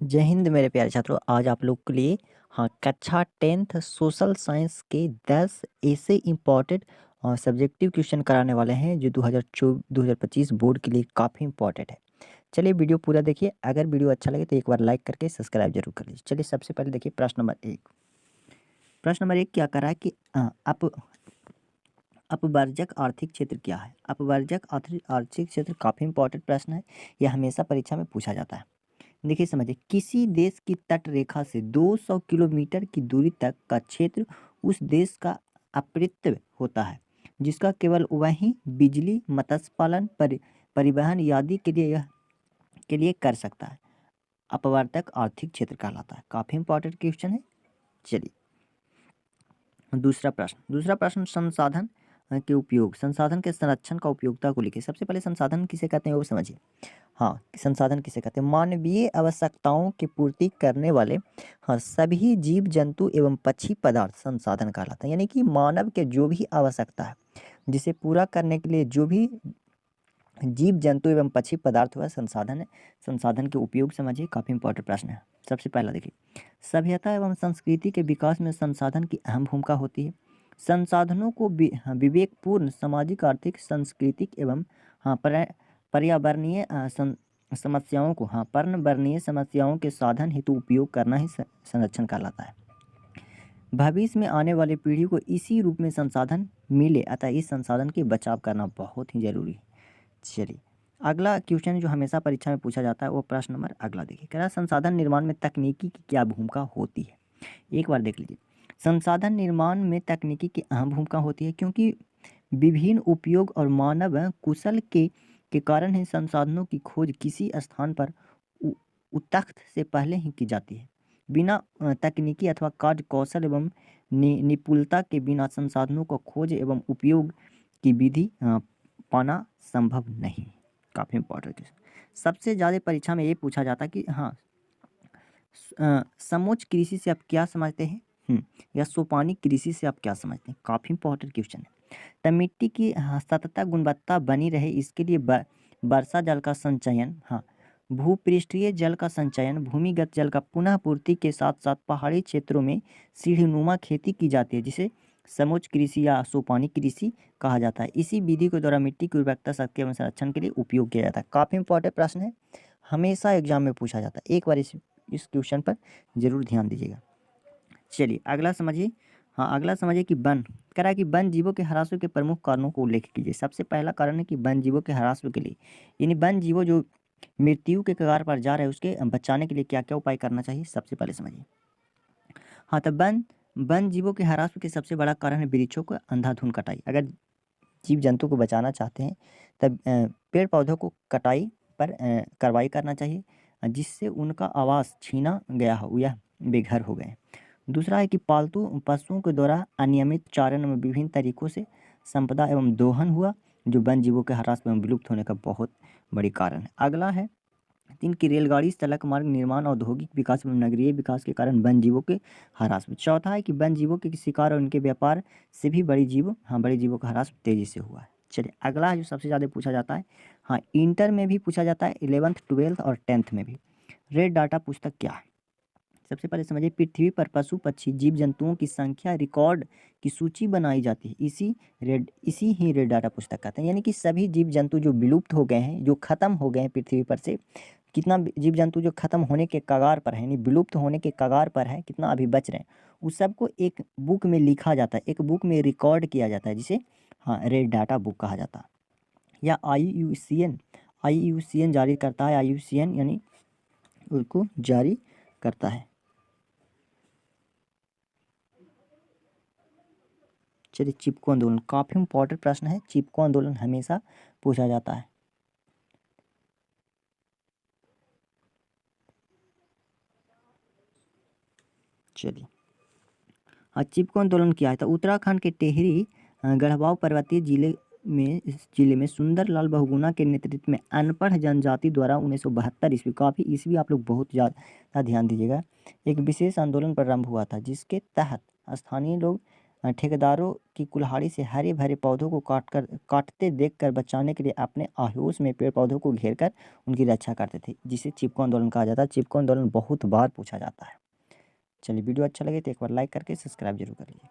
जय हिंद मेरे प्यारे छात्रों। आज आप लोग के लिए कक्षा 10th सोशल साइंस के 10 ऐसे इम्पॉर्टेंट सब्जेक्टिव क्वेश्चन कराने वाले हैं जो 2025 बोर्ड के लिए काफ़ी इम्पॉर्टेंट है। चलिए वीडियो पूरा देखिए। अगर वीडियो अच्छा लगे तो एक बार लाइक करके सब्सक्राइब जरूर कर लीजिए। चलिए सबसे पहले देखिए प्रश्न नंबर 1 क्या कर रहा है कि अपवर्जक आर्थिक क्षेत्र क्या है। अपवर्जक आर्थिक क्षेत्र काफ़ी इंपॉर्टेंट प्रश्न है। यह हमेशा परीक्षा में पूछा जाता है। देखिए समझिए, किसी देश की तट रेखा से 200 किलोमीटर की दूरी तक का क्षेत्र उस देश का अप्रत्यय होता है, जिसका केवल वही बिजली, मत्स्य पालन, परिवहन आदि के लिए कर सकता है। अपवर्तक आर्थिक क्षेत्र कहलाता है। काफी इंपॉर्टेंट क्वेश्चन है। चलिए दूसरा प्रश्न संसाधन के उपयोग, संसाधन के संरक्षण का उपयोगिता को लिखिए। सबसे पहले संसाधन किसे कहते हैं वो समझिए। संसाधन किसे कहते हैं? मानवीय आवश्यकताओं की पूर्ति करने वाले सभी जीव जंतु एवं पक्षी पदार्थ संसाधन कहलाते हैं। यानी कि मानव के जो भी आवश्यकता है, जिसे पूरा करने के लिए जो भी जीव जंतु एवं पक्षी पदार्थ हुआ संसाधन है। संसाधन के उपयोग समझिए। काफी इंपॉर्टेंट प्रश्न है। सबसे पहला देखिए, सभ्यता एवं संस्कृति के विकास में संसाधन की अहम भूमिका होती है। संसाधनों को विवेकपूर्ण सामाजिक, आर्थिक, सांस्कृतिक एवं पर्यावरणीय पर्यावरणीय समस्याओं के साधन हेतु उपयोग करना ही संरक्षण कहलाता है। भविष्य में आने वाली पीढ़ी को इसी रूप में संसाधन मिले, अतः इस संसाधन के बचाव करना बहुत ही जरूरी है। चलिए अगला क्वेश्चन जो हमेशा परीक्षा में पूछा जाता है वो प्रश्न नंबर अगला देखिए। कह रहा है संसाधन निर्माण में तकनीकी की क्या भूमिका होती है। एक बार देख लीजिए। संसाधन निर्माण में तकनीकी की अहम भूमिका होती है, क्योंकि विभिन्न उपयोग और मानव कुशल के कारण ही संसाधनों की खोज किसी स्थान पर उतख्त से पहले ही की जाती है। बिना तकनीकी अथवा कार्य कौशल एवं निपुणता के बिना संसाधनों को खोज एवं उपयोग की विधि पाना संभव नहीं। काफ़ी इंपॉर्टेंट है। सबसे ज़्यादा परीक्षा में ये पूछा जाता है कि समोच्च कृषि से आप क्या समझते हैं, या सोपानी कृषि से आप क्या समझते हैं। काफ़ी इंपॉर्टेंट क्वेश्चन है। तब मिट्टी की सतत गुणवत्ता बनी रहे, इसके लिए वर्षा जल का संचयन, भूपृष्ठीय जल का संचयन, भूमिगत जल का पुनः पूर्ति के साथ साथ पहाड़ी क्षेत्रों में सीढ़ीनुमा खेती की जाती है, जिसे समोच्च कृषि या सोपानी कृषि कहा जाता है। इसी विधि के द्वारा मिट्टी की उर्वरकता शक्ति एवं संरक्षण के लिए उपयोग किया जाता है। काफ़ी इंपॉर्टेंट प्रश्न है, हमेशा एग्जाम में पूछा जाता है। एक बार इस क्वेश्चन पर जरूर ध्यान दीजिएगा। चलिए अगला समझिए। अगला समझिए कि वन कह रहा है कि वन जीवों के ह्रास के प्रमुख कारणों को उल्लेख कीजिए। सबसे पहला कारण है कि वन जीवों के ह्रास के लिए, यानी वन जीवों जो मृत्यु के कगार पर जा रहे हैं उसके बचाने के लिए क्या क्या उपाय करना चाहिए, सबसे पहले समझिए। तो वन जीवों के ह्रास के सबसे बड़ा कारण है वृक्षों को अंधाधुंध कटाई। अगर जीव जंतु को बचाना चाहते हैं तब पेड़ पौधों को कटाई पर कार्रवाई करना चाहिए, जिससे उनका आवास छीना गया हो या बेघर हो गए। दूसरा है कि पालतू पशुओं के द्वारा अनियमित चारण में विभिन्न तरीकों से संपदा एवं दोहन हुआ, जो वन जीवों के ह्रास एवं विलुप्त होने का बहुत बड़ी कारण है। अगला है 3 की रेलगाड़ी, सड़क मार्ग निर्माण, औद्योगिक विकास एवं नगरीय विकास के कारण वन जीवों के ह्रास में। चौथा है कि वन जीवों के शिकार और उनके व्यापार से भी बड़ी जीवों का ह्रास तेजी से हुआ है। चलिए अगला है जो सबसे ज़्यादा पूछा जाता है, इंटर में भी पूछा जाता है, 11th 12th और 10th में भी। रेड डाटा पुस्तक क्या है। सबसे पहले समझिए, पृथ्वी पर पशु पक्षी जीव जंतुओं की संख्या रिकॉर्ड की सूची बनाई जाती है, इसी ही रेड डाटा पुस्तक कहते हैं। यानी कि सभी जीव जंतु जो विलुप्त हो गए हैं, जो खत्म हो गए हैं पृथ्वी पर से, कितना जीव जंतु जो खत्म होने के कगार पर है, यानी विलुप्त होने के कगार पर है, कितना अभी बच रहे हैं, उस सबको एक बुक में लिखा जाता है, एक बुक में रिकॉर्ड किया जाता है, जिसे रेड डाटा बुक कहा जाता है। या IUCN जारी करता है। IUCN यानी उसको जारी करता है। चलिए चिपको आंदोलन, काफ़ी इंपॉर्टेंट प्रश्न है। चिपको आंदोलन हमेशा पूछा जाता है। चलिए चिपको आंदोलन क्या है। तो उत्तराखंड के टेहरी गढ़वाल पर्वतीय जिले में सुंदरलाल बहुगुणा के नेतृत्व में अनपढ़ जनजाति द्वारा 1972 ईस्वी, काफ़ी ईस्वी आप लोग बहुत ज़्यादा ध्यान दीजिएगा, एक विशेष आंदोलन प्रारंभ हुआ था, जिसके तहत स्थानीय लोग ठेकेदारों की कुल्हाड़ी से हरे भरे पौधों को काटते देखकर बचाने के लिए अपने आयुष में पेड़ पौधों को घेर कर उनकी रक्षा करते थे, जिसे चिपको आंदोलन कहा जाता है। चिपको आंदोलन बहुत बार पूछा जाता है। चलिए वीडियो अच्छा लगे तो एक बार लाइक करके सब्सक्राइब जरूर कर लीजिए।